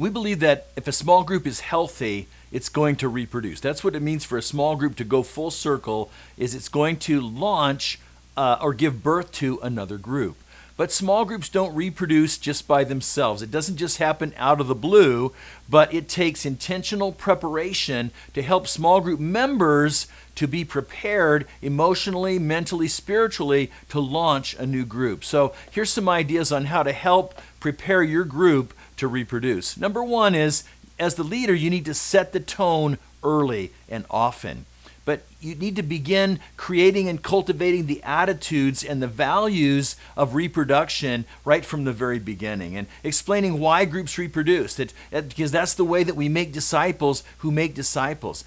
We believe that if a small group is healthy, it's going to reproduce. That's what it means for a small group to go full circle, is it's going to launch or give birth to another group. But small groups don't reproduce just by themselves. It doesn't just happen out of the blue, but it takes intentional preparation to help small group members to be prepared emotionally, mentally, spiritually to launch a new group. So here's some ideas on how to help prepare your group to reproduce. Number one is, as the leader, you need to set the tone early and often. But you need to begin creating and cultivating the attitudes and the values of reproduction right from the very beginning, and explaining why groups reproduce. Because that's the way that we make disciples who make disciples.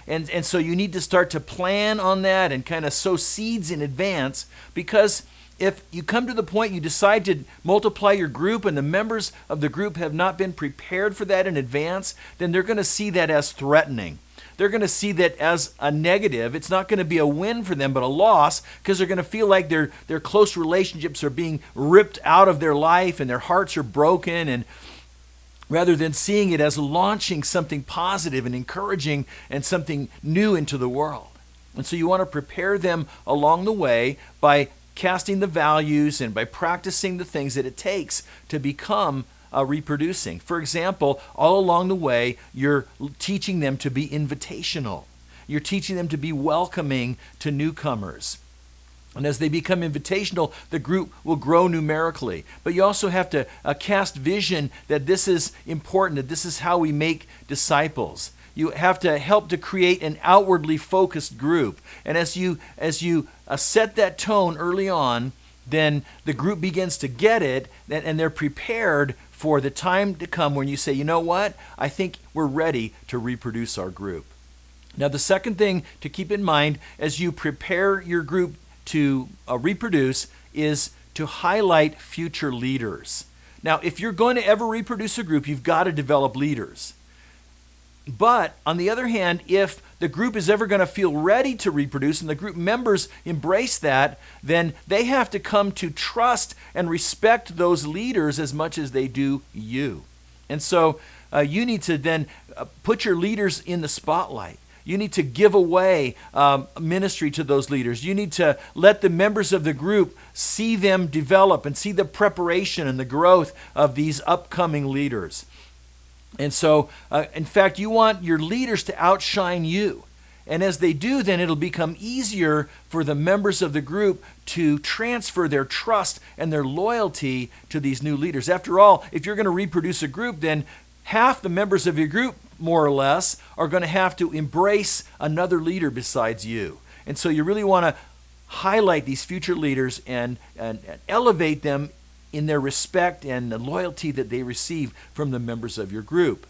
And so you need to start to plan on that and kind of sow seeds in advance, because if you come to the point you decide to multiply your group and the members of the group have not been prepared for that in advance, then they're going to see that as threatening. They're going to see that as a negative. It's not going to be a win for them, but a loss, because they're going to feel like their close relationships are being ripped out of their life and their hearts are broken, and rather than seeing it as launching something positive and encouraging and something new into the world. And so you want to prepare them along the way by casting the values and by practicing the things that it takes to become reproducing. For example, all along the way, you're teaching them to be invitational. You're teaching them to be welcoming to newcomers. And as they become invitational, the group will grow numerically. But you also have to cast vision that this is important, that this is how we make disciples. You have to help to create an outwardly focused group. And as you set that tone early on, then the group begins to get it, and they're prepared for the time to come when you say, you know what, I think we're ready to reproduce our group. Now, the second thing to keep in mind as you prepare your group to reproduce is to highlight future leaders. Now, if you're going to ever reproduce a group, you've got to develop leaders. But on the other hand, if the group is ever going to feel ready to reproduce and the group members embrace that, then they have to come to trust and respect those leaders as much as they do you. And so you need to then put your leaders in the spotlight. You need to give away ministry to those leaders. You need to let the members of the group see them develop and see the preparation and the growth of these upcoming leaders. And so, in fact, you want your leaders to outshine you. And as they do, then it'll become easier for the members of the group to transfer their trust and their loyalty to these new leaders. After all, if you're going to reproduce a group, then half the members of your group, more or less, are going to have to embrace another leader besides you. And so you really want to highlight these future leaders and elevate them in their respect and the loyalty that they receive from the members of your group.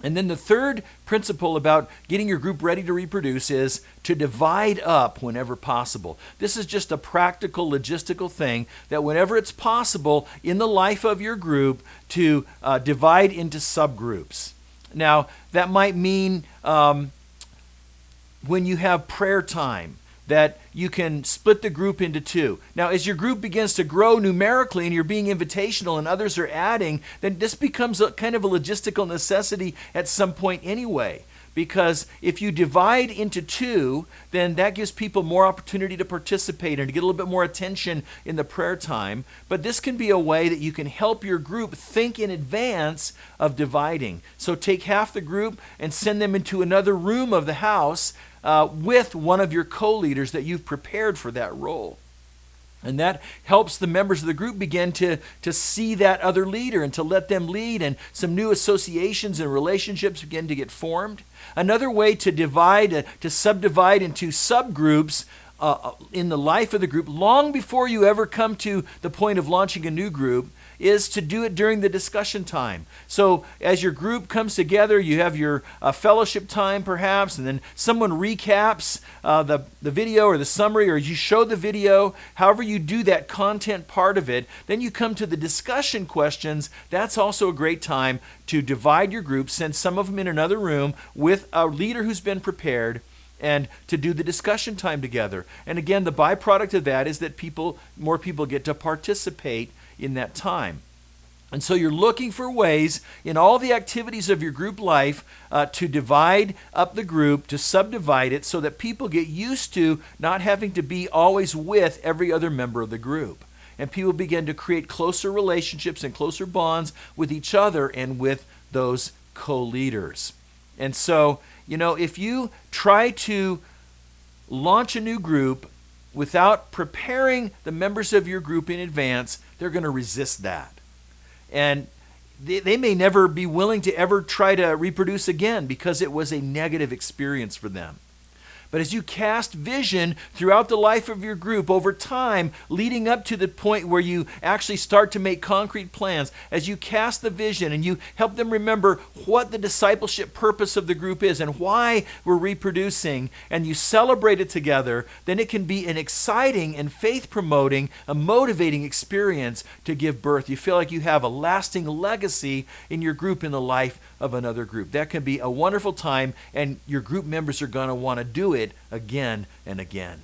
And then the third principle about getting your group ready to reproduce is to divide up whenever possible. This is just a practical, logistical thing that whenever it's possible in the life of your group to divide into subgroups. Now, that might mean when you have prayer time, that you can split the group into two. Now, as your group begins to grow numerically and you're being invitational and others are adding, then this becomes a kind of a logistical necessity at some point anyway. Because if you divide into two, then that gives people more opportunity to participate and to get a little bit more attention in the prayer time. But this can be a way that you can help your group think in advance of dividing. So take half the group and send them into another room of the house with one of your co-leaders that you've prepared for that role. And that helps the members of the group begin to see that other leader and to let them lead, and some new associations and relationships begin to get formed. Another way to divide, to subdivide into subgroups in the life of the group, long before you ever come to the point of launching a new group, is to do it during the discussion time. So as your group comes together, you have your fellowship time perhaps, and then someone recaps the video or the summary, or you show the video. However you do that content part of it, then you come to the discussion questions. That's also a great time to divide your group, send some of them in another room with a leader who's been prepared, and to do the discussion time together. And again, the byproduct of that is that more people get to participate in that time. And so you're looking for ways in all the activities of your group life to divide up the group, to subdivide it so that people get used to not having to be always with every other member of the group. And people begin to create closer relationships and closer bonds with each other and with those co-leaders. And so, if you try to launch a new group without preparing the members of your group in advance, they're going to resist that. And they may never be willing to ever try to reproduce again because it was a negative experience for them. But as you cast vision throughout the life of your group over time, leading up to the point where you actually start to make concrete plans, as you cast the vision and you help them remember what the discipleship purpose of the group is and why we're reproducing, and you celebrate it together, then it can be an exciting and faith-promoting, a motivating experience to give birth. You feel like you have a lasting legacy in your group in the life of another group. That can be a wonderful time, and your group members are going to want to do it again and again.